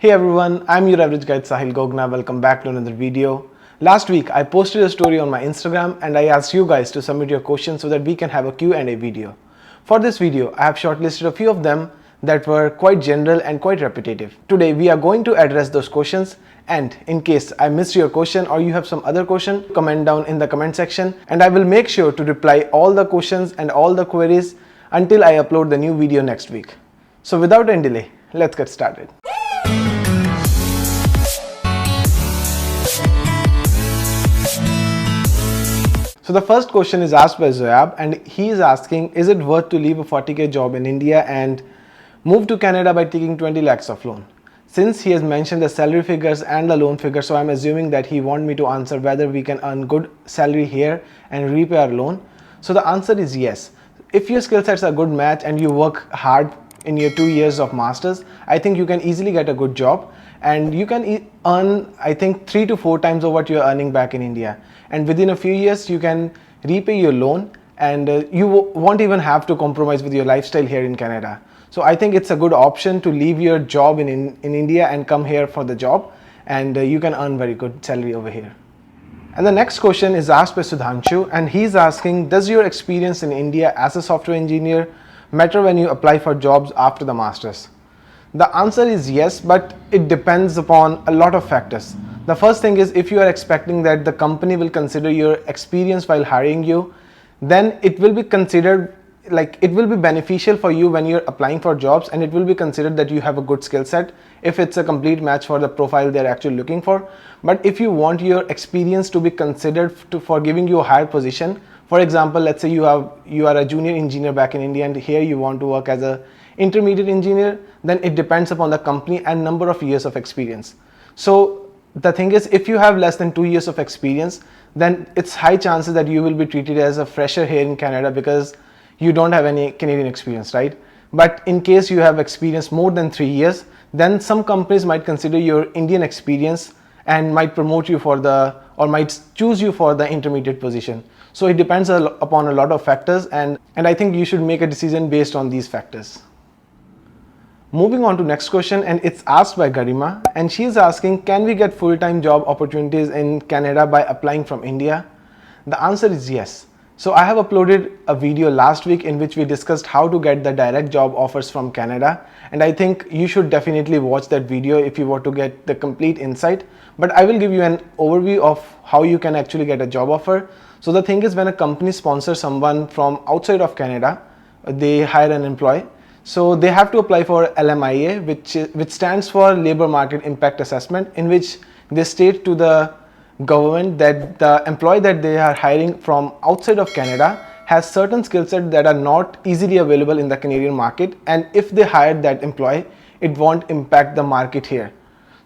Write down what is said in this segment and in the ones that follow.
Hey everyone, I'm your average guide Sahil Gogna. Welcome back to another video. Last week I posted a story on my Instagram and I asked you guys to submit your questions so that we can have a Q&A video. For this video, I have shortlisted a few of them that were quite general and quite repetitive. Today we are going to address those questions, and in case I missed your question or you have some other question, comment down in the comment section and I will make sure to reply all the questions and all the queries until I upload the new video next week. So without any delay, let's get started. So the first question is asked by Zoyab and he is asking, is it worth to leave a 40k job in India and move to Canada by taking 20 lakhs of loan? Since he has mentioned the salary figures and the loan figures, so I'm assuming that he wants me to answer whether we can earn good salary here and repay our loan. So the answer is yes. If your skill sets are good match and you work hard in your 2 years of masters, I think you can easily get a good job and you can earn, I think, 3 to 4 times of what you're earning back in India. And within a few years, you can repay your loan and you won't even have to compromise with your lifestyle here in Canada. So I think it's a good option to leave your job in India and come here for the job, and you can earn very good salary over here. And the next question is asked by Sudhanshu and he's asking, does your experience in India as a software engineer matter when you apply for jobs after the masters? The answer is yes, but it depends upon a lot of factors. The first thing is, if you are expecting that the company will consider your experience while hiring you, then it will be considered, like, it will be beneficial for you when you're applying for jobs, and it will be considered that you have a good skill set if it's a complete match for the profile they're actually looking for. But if you want your experience to be considered for giving you a higher position, for example, let's say you are a junior engineer back in India and here you want to work as a intermediate engineer, then it depends upon the company and number of years of experience. So the thing is, if you have less than 2 years of experience, then it's high chances that you will be treated as a fresher here in Canada because you don't have any Canadian experience, right? But in case you have experience more than 3 years, then some companies might consider your Indian experience and might promote you or might choose you for the intermediate position. So it depends upon a lot of factors, and I think you should make a decision based on these factors. Moving on to next question, and it's asked by Garima and she's asking, can we get full-time job opportunities in Canada by applying from India? The answer is yes. So I have uploaded a video last week in which we discussed how to get the direct job offers from Canada, and I think you should definitely watch that video if you want to get the complete insight. But I will give you an overview of how you can actually get a job offer. So the thing is, when a company sponsors someone from outside of Canada, they hire an employee. So they have to apply for LMIA, which stands for Labor Market Impact Assessment, in which they state to the government that the employee that they are hiring from outside of Canada has certain skill sets that are not easily available in the Canadian market, and if they hire that employee, it won't impact the market here.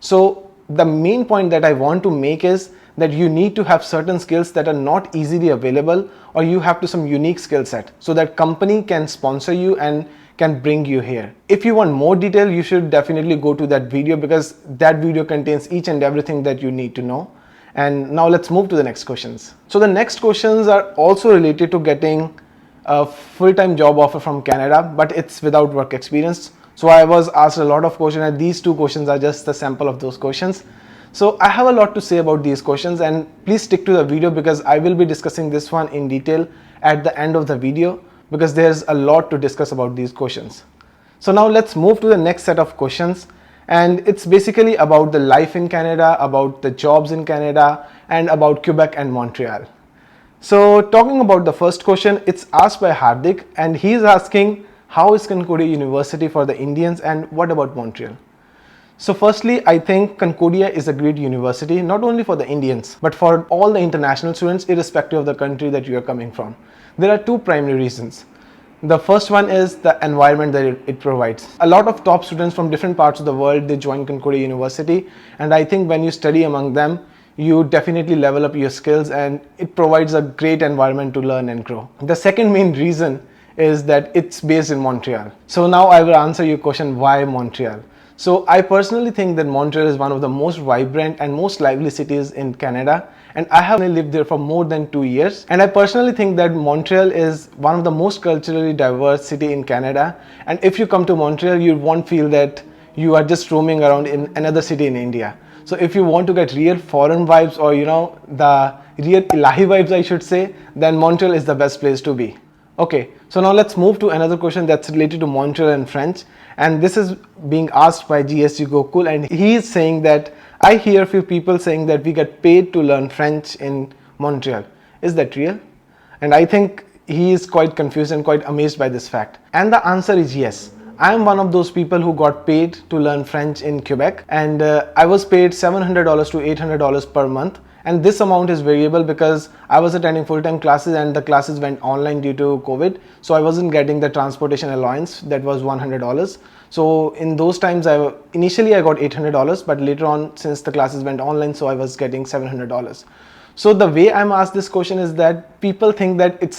So the main point that I want to make is that you need to have certain skills that are not easily available, or you have to some unique skill set so that company can sponsor you and can bring you here. If you want more detail, you should definitely go to that video because that video contains each and everything that you need to know. And now let's move to the next questions. So the next questions are also related to getting a full-time job offer from Canada, but it's without work experience. So I was asked a lot of questions, and these 2 questions are just a sample of those questions. So I have a lot to say about these questions, and please stick to the video because I will be discussing this one in detail at the end of the video, because there's a lot to discuss about these questions. So now let's move to the next set of questions, and it's basically about the life in Canada, about the jobs in Canada, and about Quebec and Montreal. So talking about the first question, it's asked by Hardik and he's asking, how is Concordia University for the Indians and what about Montreal? So firstly, I think Concordia is a great university, not only for the Indians, but for all the international students, irrespective of the country that you are coming from. There are 2 primary reasons. The first one is the environment that it provides. A lot of top students from different parts of the world, they join Concordia University, and I think when you study among them, you definitely level up your skills and it provides a great environment to learn and grow. The second main reason is that it's based in Montreal. So now I will answer your question, why Montreal? So I personally think that Montreal is one of the most vibrant and most lively cities in Canada, and I have lived there for more than 2 years, and I personally think that Montreal is one of the most culturally diverse city in Canada, and if you come to Montreal, you won't feel that you are just roaming around in another city in India. So if you want to get real foreign vibes, or the real Ilahi vibes, I should say, then Montreal is the best place to be. Okay, so now let's move to another question that's related to Montreal and French, and this is being asked by GSG Gokul, and he is saying that I hear a few people saying that we get paid to learn French in Montreal. Is that real? And I think he is quite confused and quite amazed by this fact. And the answer is yes. I am one of those people who got paid to learn French in Quebec, and I was paid $700 to $800 per month. And this amount is variable because I was attending full-time classes and the classes went online due to COVID. So I wasn't getting the transportation allowance that was $100. So in those times, initially I got $800, but later on, since the classes went online, so I was getting $700. So the way I'm asked this question is that people think that it's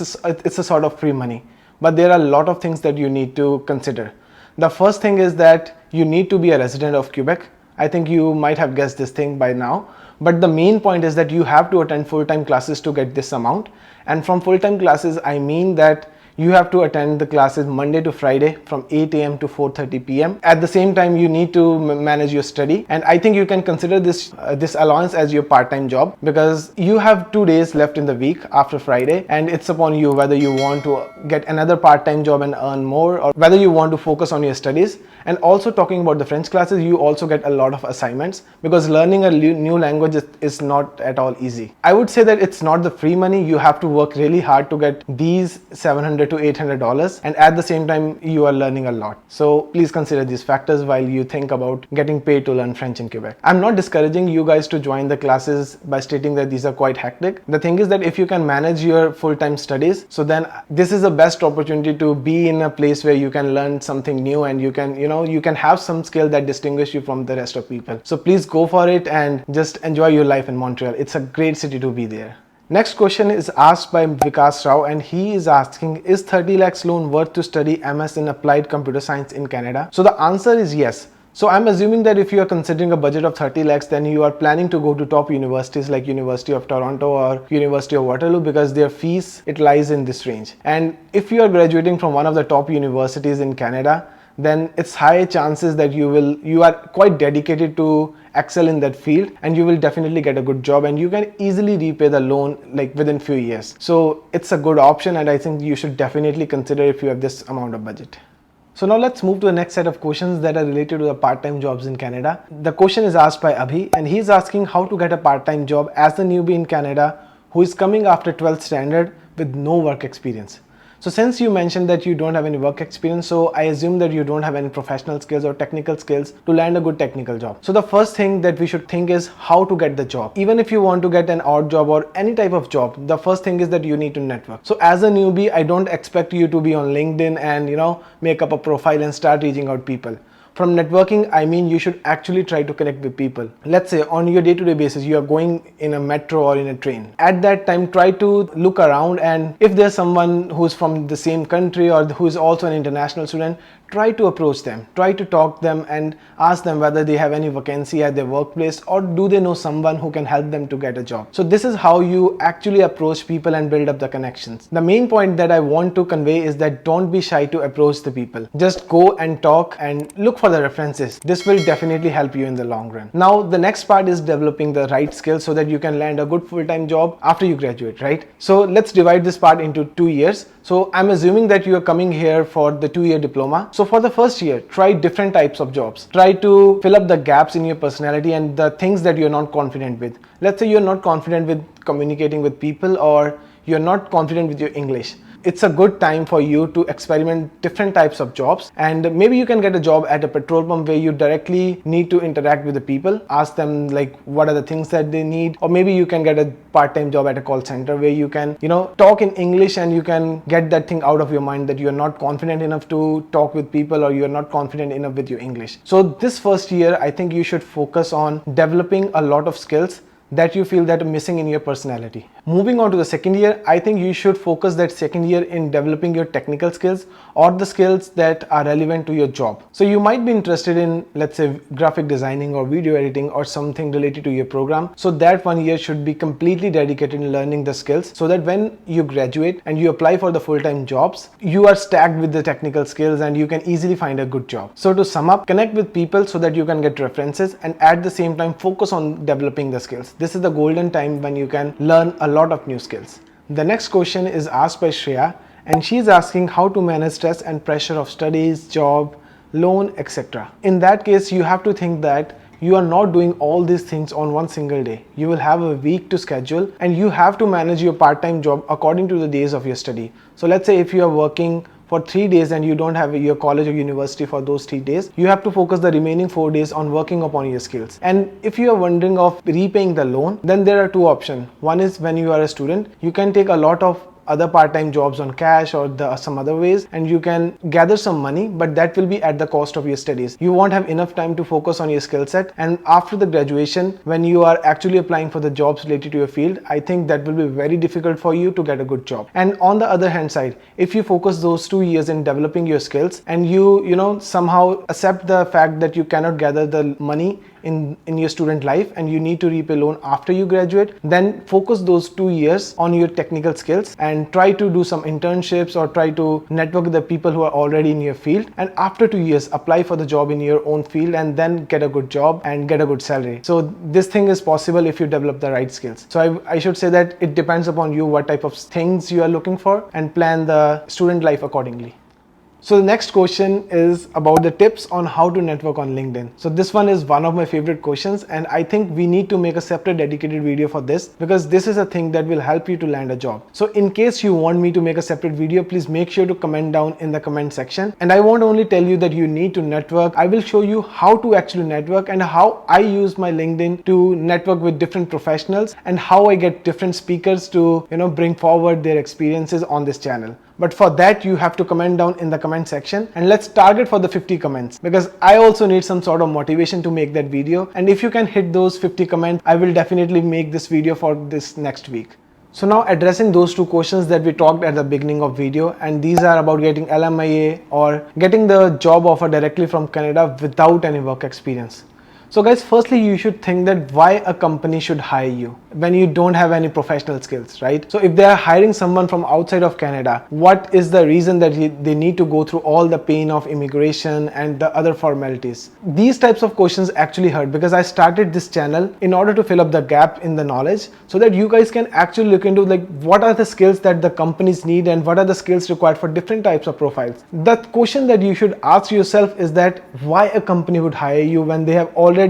a sort of free money, but there are a lot of things that you need to consider. The first thing is that you need to be a resident of Quebec. I think you might have guessed this thing by now, but the main point is that you have to attend full-time classes to get this amount. And from full-time classes, I mean that you have to attend the classes Monday to Friday from 8 a.m. to 4:30 p.m. At the same time, you need to manage your study. And I think you can consider this allowance as your part-time job, because you have 2 days left in the week after Friday, and it's upon you whether you want to get another part-time job and earn more, or whether you want to focus on your studies. And also, talking about the French classes, you also get a lot of assignments, because learning a new language is not at all easy. I would say that it's not the free money. You have to work really hard to get these $700 to $800, and at the same time you are learning a lot. So please consider these factors while you think about getting paid to learn French in Quebec. I'm not discouraging you guys to join the classes by stating that these are quite hectic. The thing is that if you can manage your full-time studies, so then this is the best opportunity to be in a place where you can learn something new, and you can have some skill that distinguish you from the rest of people. So please go for it and just enjoy your life in Montreal. It's a great city to be there. Next question is asked by Vikas Rao, and he is asking, is 30 lakhs loan worth to study MS in Applied Computer Science in Canada? So the answer is yes. So I'm assuming that if you are considering a budget of 30 lakhs, then you are planning to go to top universities like University of Toronto or University of Waterloo, because their fees, it lies in this range. And if you are graduating from one of the top universities in Canada, then it's high chances that you are quite dedicated to excel in that field, and you will definitely get a good job, and you can easily repay the loan like within few years. So it's a good option, and I think you should definitely consider if you have this amount of budget. So now let's move to the next set of questions that are related to the part-time jobs in Canada. The question is asked by Abhi, and he's asking how to get a part-time job as a newbie in Canada who is coming after 12th standard with no work experience. So since you mentioned that you don't have any work experience, so I assume that you don't have any professional skills or technical skills to land a good technical job. So the first thing that we should think is how to get the job. Even if you want to get an odd job or any type of job, the first thing is that you need to network. So as a newbie, I don't expect you to be on LinkedIn and make up a profile and start reaching out people. From networking, I mean you should actually try to connect with people. Let's say on your day-to-day basis, you are going in a metro or in a train. At that time, try to look around, and if there's someone who's from the same country or who's also an international student, try to approach them, try to talk to them and ask them whether they have any vacancy at their workplace, or do they know someone who can help them to get a job. So this is how you actually approach people and build up the connections. The main point that I want to convey is that don't be shy to approach the people. Just go and talk and look for the references. This will definitely help you in the long run. Now the next part is developing the right skills so that you can land a good full-time job after you graduate, right? So let's divide this part into 2 years. So I'm assuming that you are coming here for the 2-year diploma. So for the first year, try different types of jobs. Try to fill up the gaps in your personality and the things that you're not confident with. Let's say you're not confident with communicating with people, or you're not confident with your English. It's a good time for you to experiment different types of jobs, and maybe you can get a job at a petrol pump where you directly need to interact with the people, ask them like what are the things that they need, or maybe you can get a part-time job at a call center where you can talk in English and you can get that thing out of your mind that you're not confident enough to talk with people, or you're not confident enough with your English. So this first year, I think you should focus on developing a lot of skills that you feel that are missing in your personality. Moving on to the second year, I think you should focus that second year in developing your technical skills or the skills that are relevant to your job. So you might be interested in, let's say, graphic designing or video editing or something related to your program. So that 1 year should be completely dedicated in learning the skills, so that when you graduate and you apply for the full-time jobs, you are stacked with the technical skills and you can easily find a good job. So to sum up, connect with people so that you can get references, and at the same time focus on developing the skills. This is the golden time when you can learn a lot of new skills. The next question is asked by Shreya, and she's asking how to manage stress and pressure of studies, job, loan, etc. In that case, you have to think that you are not doing all these things on one single day. You will have a week to schedule, and you have to manage your part-time job according to the days of your study. So let's say if you are working for 3 days and you don't have your college or university for those 3 days, you have to focus the remaining 4 days on working upon your skills. And if you are wondering of repaying the loan, then there are two options. One is, when you are a student, you can take a lot of other part-time jobs on cash or some other ways, and you can gather some money, but that will be at the cost of your studies. You won't have enough time to focus on your skill set, and after the graduation, when you are actually applying for the jobs related to your field, I think that will be very difficult for you to get a good job. And on the other hand side, if you focus those 2 years in developing your skills, and you somehow accept the fact that you cannot gather the money in your student life and you need to repay loan after you graduate, then focus those 2 years on your technical skills and try to do some internships or try to network with the people who are already in your field, and after 2 years apply for the job in your own field and then get a good job and get a good salary. So this thing is possible if you develop the right skills. So I should say that it depends upon you what type of things you are looking for, and plan the student life accordingly. So the next question is about the tips on how to network on LinkedIn. So this one is one of my favorite questions, and I think we need to make a separate dedicated video for this, because this is a thing that will help you to land a job. So in case you want me to make a separate video, please make sure to comment down in the comment section. And I won't only tell you that you need to network, I will show you how to actually network and how I use my LinkedIn to network with different professionals, and how I get different speakers to bring forward their experiences on this channel. But for that, you have to comment down in the comment section, and let's target for the 50 comments, because I also need some sort of motivation to make that video. And if you can hit those 50 comments, I will definitely make this video for this next week. So now, addressing those two questions that we talked at the beginning of video, and these are about getting LMIA or getting the job offer directly from Canada without any work experience. So guys, firstly, you should think that why a company should hire you when you don't have any professional skills, right? So if they are hiring someone from outside of Canada, what is the reason that they need to go through all the pain of immigration and the other formalities? These types of questions actually hurt, because I started this channel in order to fill up the gap in the knowledge, so that you guys can actually look into what are the skills that the companies need and what are the skills required for different types of profiles. The question that you should ask yourself is that why a company would hire you when they have already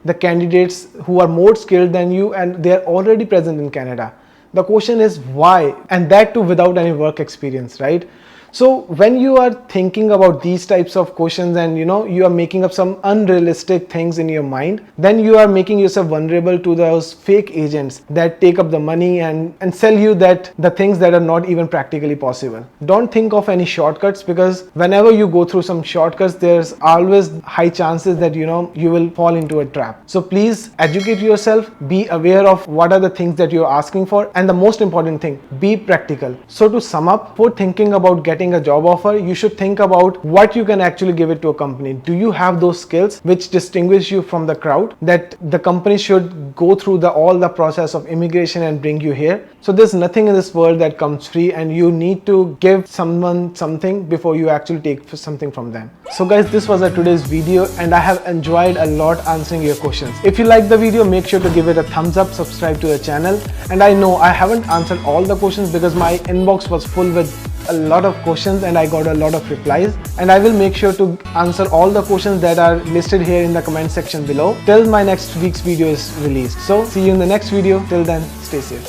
the candidates who are more skilled than you and they are already present in Canada. The question is why, and that too without any work experience, right? So when you are thinking about these types of questions and you are making up some unrealistic things in your mind, then you are making yourself vulnerable to those fake agents that take up the money and sell you the things that are not even practically possible. Don't think of any shortcuts, because whenever you go through some shortcuts, there's always high chances that you will fall into a trap. So please educate yourself, be aware of what are the things that you're asking for, and the most important thing, be practical. So to sum up, for thinking about getting a job offer, you should think about what you can actually give it to a company. Do you have those skills which distinguish you from the crowd, that the company should go through all the process of immigration and bring you here? So there's nothing in this world that comes free, and you need to give someone something before you actually take something from them. So guys, this was today's video, and I have enjoyed a lot answering your questions. If you like the video, make sure to give it a thumbs up, subscribe to the channel. And I know I haven't answered all the questions because my inbox was full with a lot of questions and I got a lot of replies, and I will make sure to answer all the questions that are listed here in the comment section below till my next week's video is released. So see you in the next video. Till then, stay safe.